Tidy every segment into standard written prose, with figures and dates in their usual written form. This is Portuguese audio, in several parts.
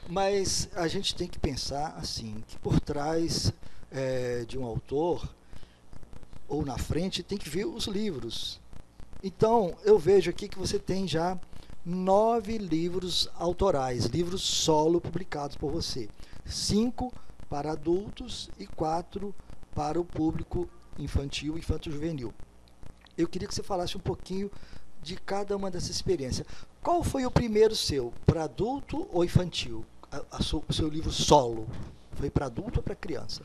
Mas a gente tem que pensar assim, que por trás de um autor, ou na frente, tem que ver os livros. Então, eu vejo aqui que você tem já 9 livros autorais, livros solo publicados por você. 5 para adultos e 4 para o público infantil e infanto-juvenil. Eu queria que você falasse um pouquinho de cada uma dessas experiências. Qual foi o primeiro seu, para adulto ou infantil? O seu livro solo, foi para adulto ou para criança?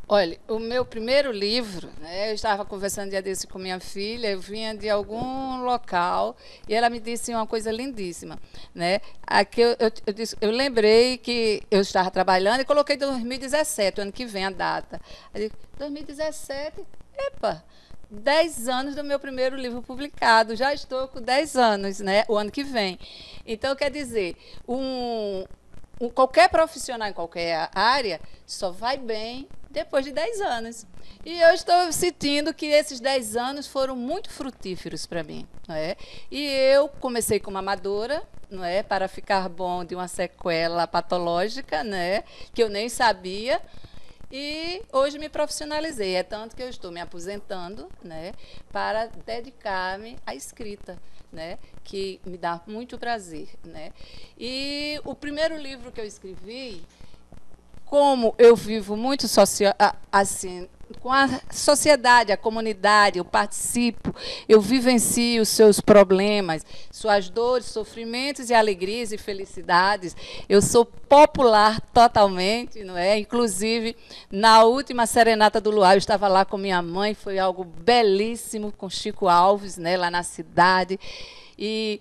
Olha, o meu primeiro livro, né, eu estava conversando dia desse com minha filha, eu vinha de algum local e ela me disse uma coisa lindíssima. Né? Aqui eu lembrei que eu estava trabalhando e coloquei 2017, o ano que vem a data. Eu digo, 2017, epa, 10 anos do meu primeiro livro publicado, já estou com 10 anos, né, o ano que vem. Então, quer dizer, qualquer profissional em qualquer área só vai bem depois de 10 anos. E eu estou sentindo que esses 10 anos foram muito frutíferos para mim. Não é? E eu comecei como amadora, não é? Para ficar bom de uma sequela patológica, né? Que eu nem sabia. E hoje me profissionalizei. É tanto que eu estou me aposentando, né? Para dedicar-me à escrita. Né, que me dá muito prazer. Né? E o primeiro livro que eu escrevi, como eu vivo muito assim, com a sociedade, a comunidade, eu participo, eu vivencio os seus problemas, suas dores, sofrimentos e alegrias e felicidades. Eu sou popular totalmente, não é? Inclusive, na última Serenata do Luar, eu estava lá com minha mãe, foi algo belíssimo, com Chico Alves, né, lá na cidade. E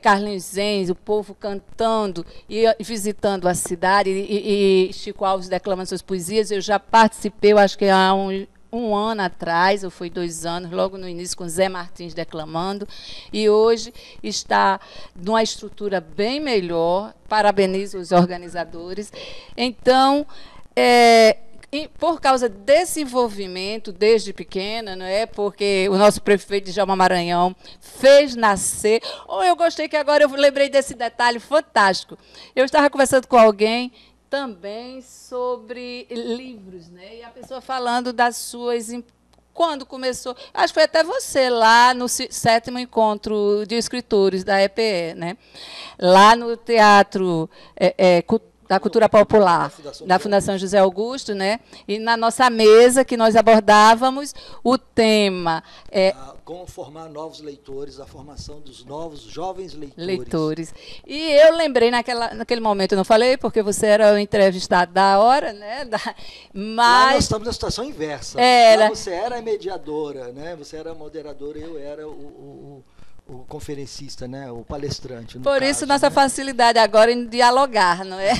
Carlinhos Zenz, o povo cantando e visitando a cidade, e Chico Alves declamando suas poesias. Eu já participei, eu acho que há um ano atrás, ou foi 2 anos, logo no início, com Zé Martins declamando, e hoje está numa estrutura bem melhor. Parabenizo os organizadores. Então, por causa desse envolvimento desde pequena, não é? Porque o nosso prefeito Djalma Maranhão fez nascer. Eu gostei que agora eu lembrei desse detalhe fantástico. Eu estava conversando com alguém também sobre livros, né? E a pessoa falando das suas. Quando começou, acho que foi até você, lá no 7º encontro de escritores da EPE, né? Lá no Teatro da Cultura Popular, da Fundação José Augusto, né? E na nossa mesa que nós abordávamos o tema como formar novos leitores, a formação dos novos jovens leitores. E eu lembrei naquele momento, eu não falei porque você era o entrevistado da hora, né? Mas lá nós estamos na situação inversa. Lá você era a mediadora, né? Você era a moderadora e eu era o conferencista, né? O palestrante. Por caso, isso, nossa facilidade agora em dialogar, não é?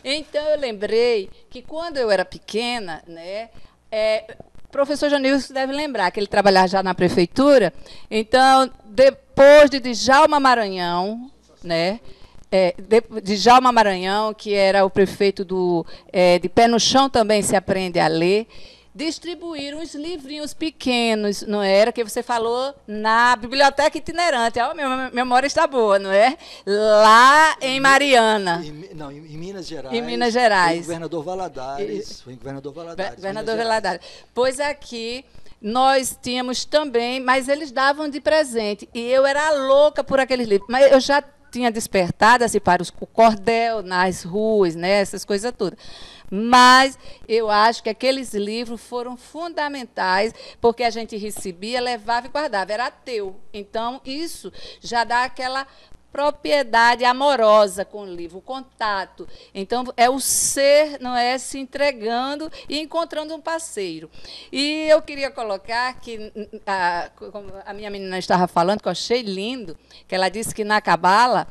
Então, eu lembrei que, quando eu era pequena, né, professor Janilson deve lembrar que ele trabalhava já na prefeitura. Então, depois de Djalma Maranhão, né, Djalma Maranhão, que era o prefeito de Pé no Chão também se aprende a ler, distribuíram uns livrinhos pequenos, não era? Que você falou na biblioteca itinerante. Minha memória está boa, não é? Lá em Mariana. Em Minas Gerais. Em Minas Gerais. Em Governador Valadares. Governador Valadares. Pois aqui nós tínhamos também, mas eles davam de presente. E eu era louca por aqueles livros. Mas eu já tinha despertado assim, para o cordel nas ruas, né? Essas coisas todas. Mas eu acho que aqueles livros foram fundamentais, porque a gente recebia, levava e guardava. Era teu. Então, isso já dá aquela propriedade amorosa com o livro, o contato. Então, é o ser, não é, se entregando e encontrando um parceiro. E eu queria colocar que, como a minha menina estava falando, que eu achei lindo, que ela disse que na Cabala,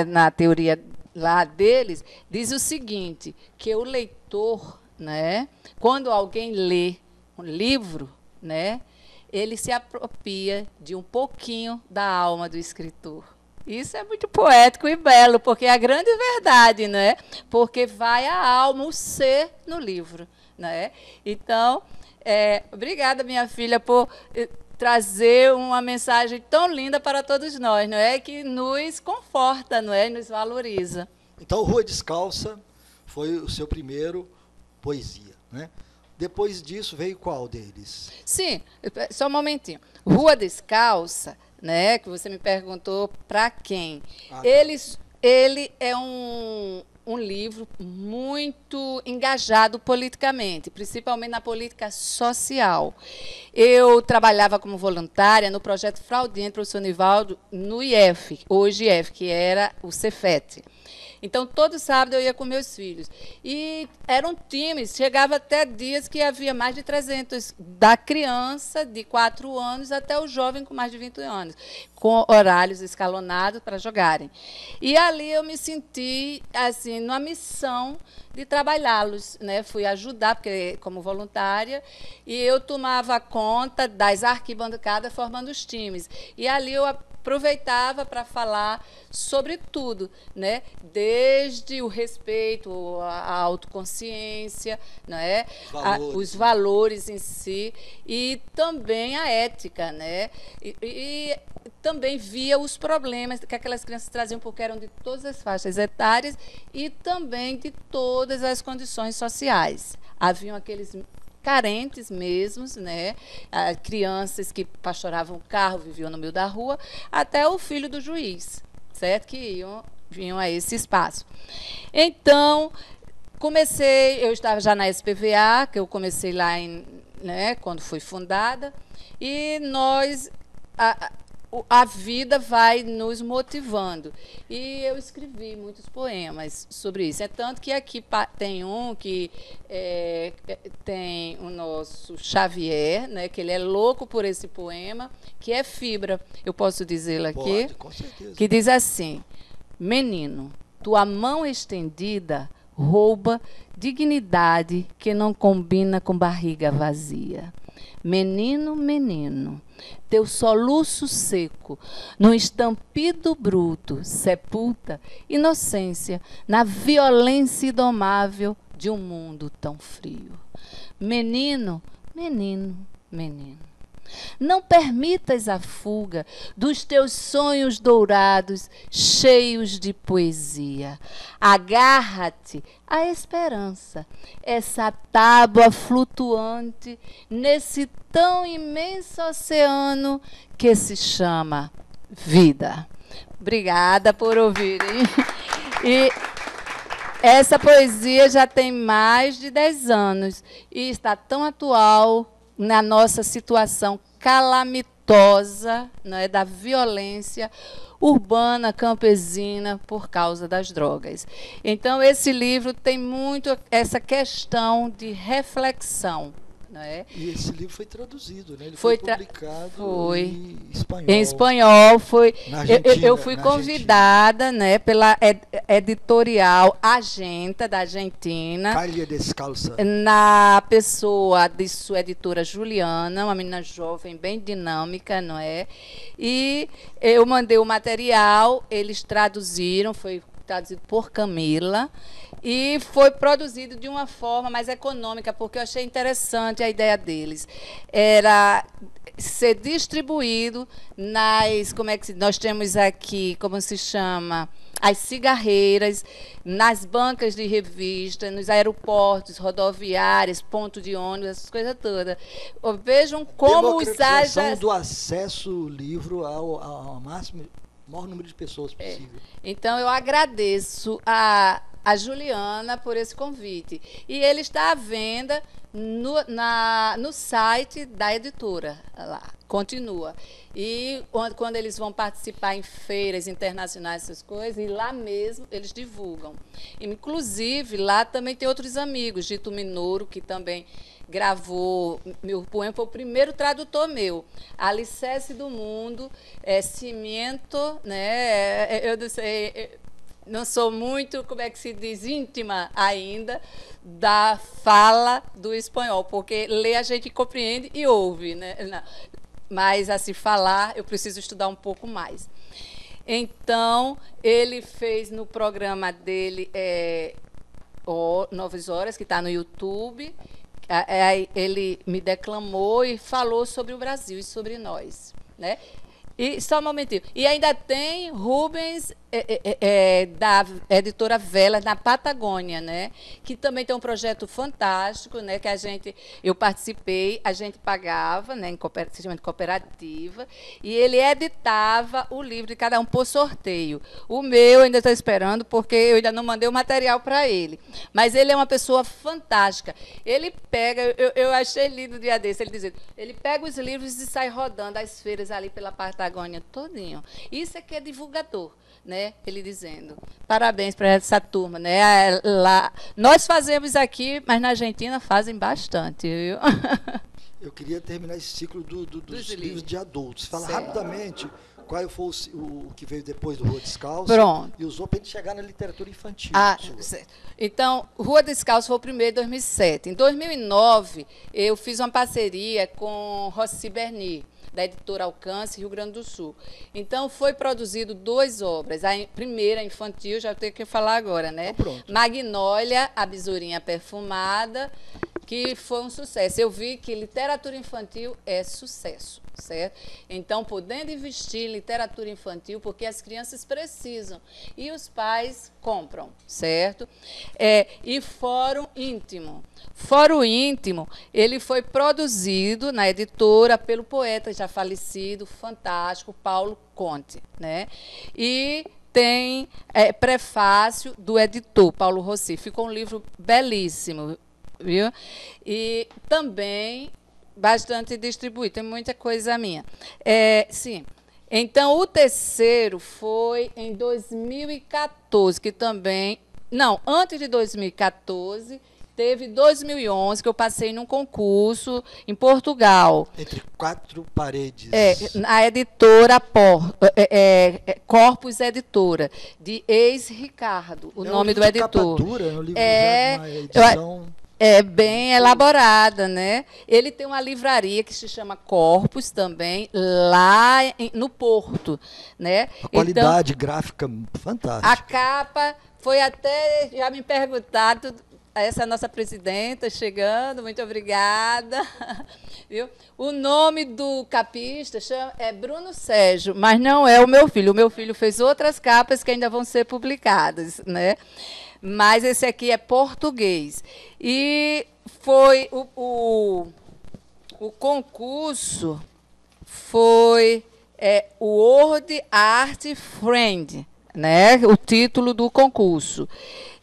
na teoria lá deles, diz o seguinte, que o leitor, né, quando alguém lê um livro, né, ele se apropria de um pouquinho da alma do escritor. Isso é muito poético e belo, porque é a grande verdade, né? Porque vai a alma, o ser no livro. Né? Então, Obrigada, minha filha, por trazer uma mensagem tão linda para todos nós, não é? Que nos conforta, não é? Nos valoriza. Então, Rua Descalça foi o seu primeiro poesia, né? Depois disso veio qual deles? Sim, só um momentinho. Rua Descalça, né? Que você me perguntou para quem? Ah, tá. Ele é um livro muito engajado politicamente, principalmente na política social. Eu trabalhava como voluntária no projeto Fraudiente, professor Nivaldo, no IF, hoje IF, que era o Cefet. Então, todo sábado eu ia com meus filhos. E eram times, chegava até dias que havia mais de 300, da criança de 4 anos até o jovem com mais de 20 anos, com horários escalonados para jogarem. E ali eu me senti, assim, numa missão de trabalhá-los, né? Fui ajudar, porque como voluntária, e eu tomava conta das arquibancadas formando os times. E ali eu aproveitava para falar sobre tudo, né? Desde o respeito, a autoconsciência, não é? Os valores em si e também a ética, né? E também via os problemas que aquelas crianças traziam, porque eram de todas as faixas etárias e também de todas as condições sociais. Haviam aqueles carentes mesmos, né? Crianças que pastoravam carro, viviam no meio da rua, até o filho do juiz, certo? Que vinham a esse espaço. Então, eu estava já na SPVA, que eu comecei lá né, quando foi fundada, e nós... A vida vai nos motivando. E eu escrevi muitos poemas sobre isso. É tanto que aqui tem um que tem o nosso Xavier, né, que ele é louco por esse poema, que é Fibra. Eu posso dizê-lo aqui? Pode, com certeza. Que diz assim: menino, tua mão estendida rouba dignidade que não combina com barriga vazia. Menino, menino, teu soluço seco, num estampido bruto, sepulta inocência na violência indomável de um mundo tão frio. Menino, menino, menino, não permitas a fuga dos teus sonhos dourados, cheios de poesia. Agarra-te à esperança, essa tábua flutuante nesse tão imenso oceano que se chama vida. Obrigada por ouvirem. E essa poesia já tem mais de 10 anos e está tão atual na nossa situação calamitosa, não é, da violência urbana, campesina, por causa das drogas. Então, esse livro tem muito essa questão de reflexão. Não é? E esse livro foi traduzido, né? Ele foi publicado em espanhol. Em espanhol, foi. Na Argentina, eu fui convidada, né, pela editorial Agenta, da Argentina. Calle Descalça. Na pessoa de sua editora Juliana, uma menina jovem, bem dinâmica, não é? E eu mandei o material, eles traduziram, foi traduzido por Camila, e foi produzido de uma forma mais econômica, porque eu achei interessante a ideia deles. Era ser distribuído nós temos aqui, como se chama, as cigarreiras, nas bancas de revista, nos aeroportos, rodoviárias, ponto de ônibus, essas coisas todas. Vejam como usar... Democratização do acesso ao livro ao maior número de pessoas possível. Então, eu agradeço a Juliana por esse convite. E ele está à venda no site da editora. Lá, continua. E quando eles vão participar em feiras internacionais, essas coisas, e lá mesmo eles divulgam. Inclusive, lá também tem outros amigos, Gito Minouro, que também gravou meu poema, foi o primeiro tradutor meu. Alicerce do Mundo, Cimento, né? Eu não sei, não sou muito, como é que se diz, íntima ainda da fala do espanhol, porque ler a gente compreende e ouve, né? Mas, assim, falar, eu preciso estudar um pouco mais. Então, ele fez no programa dele 9 Horas, que está no YouTube, ele me declamou e falou sobre o Brasil e sobre nós, né? E só um momentinho. E ainda tem Rubens, da editora Velas, na Patagônia, né? Que também tem um projeto fantástico, né? Que eu participei, a gente pagava, né? Em sistema de cooperativa, e ele editava o livro de cada um por sorteio. O meu ainda estou esperando, porque eu ainda não mandei o material para ele. Mas ele é uma pessoa fantástica. Ele pega, eu achei lindo o dia desse, ele dizendo, ele pega os livros e sai rodando as feiras ali pela Patagônia todinho. Isso é que é divulgador, né? Ele dizendo. Parabéns para essa turma, né? Lá, nós fazemos aqui, mas na Argentina fazem bastante, viu? Eu queria terminar esse ciclo dos livros de adultos. Fala certo. Rapidamente qual foi o que veio depois do Rua Descalço. Pronto. E usou para a gente chegar na literatura infantil. Certo. Então, Rua Descalço foi o primeiro, em 2007. Em 2009, eu fiz uma parceria com Roci Berni, da editora Alcance, Rio Grande do Sul. Então, foi produzido 2 obras. A primeira, infantil, já tenho que falar agora, né? Pronto. Magnólia, a Besourinha Perfumada, que foi um sucesso. Eu vi que literatura infantil é sucesso, certo? Então, podendo investir em literatura infantil, porque as crianças precisam e os pais compram, certo? E Fórum Íntimo. Fórum Íntimo, ele foi produzido na editora pelo poeta já falecido, fantástico, Paulo Conte, né? E tem prefácio do editor, Paulo Rossi. Ficou um livro belíssimo, viu? E também bastante distribuído, tem muita coisa minha. Sim. Então, o terceiro foi em 2014, que também... Não, antes de 2014, teve 2011, que eu passei num concurso em Portugal. Entre 4 paredes. A editora Corpus Editora, de ex-Ricardo, o nome do editor. Capa dura, é um livro já uma edição... bem elaborada, né? Ele tem uma livraria que se chama Corpus também, lá no Porto, né? A qualidade gráfica fantástica. A capa foi até, já me perguntaram, essa nossa presidenta chegando, muito obrigada. Viu? O nome do capista é Bruno Sérgio, mas não é o meu filho. O meu filho fez outras capas que ainda vão ser publicadas, né? Mas esse aqui é português. E foi o concurso foi o World Art Friend, né? O título do concurso.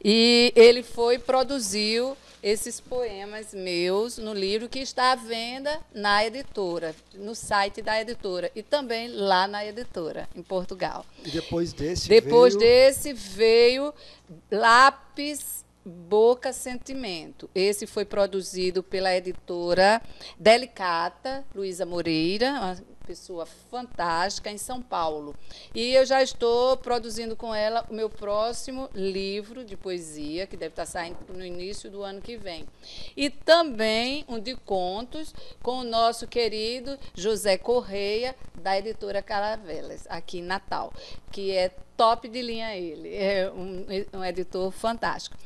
E ele produziu esses poemas meus no livro que está à venda na editora, no site da editora, e também lá na editora, em Portugal. E depois desse veio Lápis Boca Sentimento. Esse foi produzido pela editora Delicata, Luísa Moreira, uma pessoa fantástica, em São Paulo. E eu já estou produzindo com ela o meu próximo livro de poesia, que deve estar saindo no início do ano que vem. E também um de contos com o nosso querido José Correia, da editora Caravelas, aqui em Natal, que é top de linha ele. É um editor fantástico.